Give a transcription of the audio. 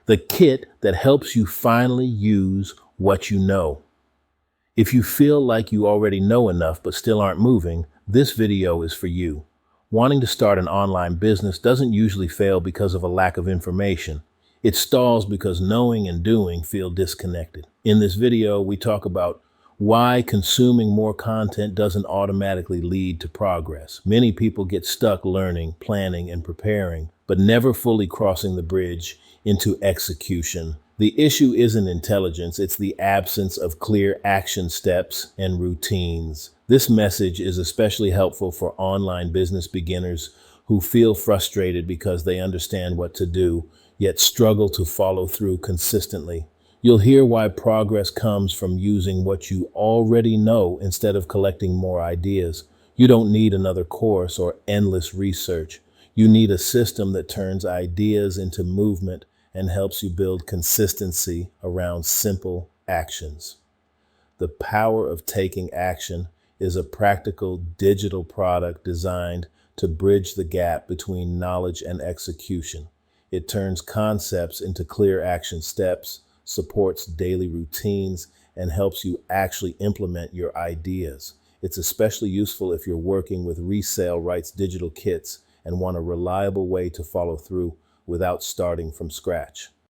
the kit that helps you finally use what you know. If you feel like you already know enough but still aren't moving, this video is for you. Wanting to start an online business doesn't usually fail because of a lack of information. It stalls because knowing and doing feel disconnected. In this video, we talk about why consuming more content doesn't automatically lead to progress. Many people get stuck learning, planning, and preparing, but never fully crossing the bridge into execution. The issue isn't intelligence, it's the absence of clear action steps and routines. This message is especially helpful for online business beginners who feel frustrated because they understand what to do, yet struggle to follow through consistently. You'll hear why progress comes from using what you already know instead of collecting more ideas. You don't need another course or endless research. You need a system that turns ideas into movement and helps you build consistency around simple actions. The power of taking action is a practical digital product designed to bridge the gap between knowledge and execution. It turns concepts into clear action steps, supports daily routines, and helps you actually implement your ideas. It's especially useful if you're working with resale rights digital kits and want a reliable way to follow through without starting from scratch.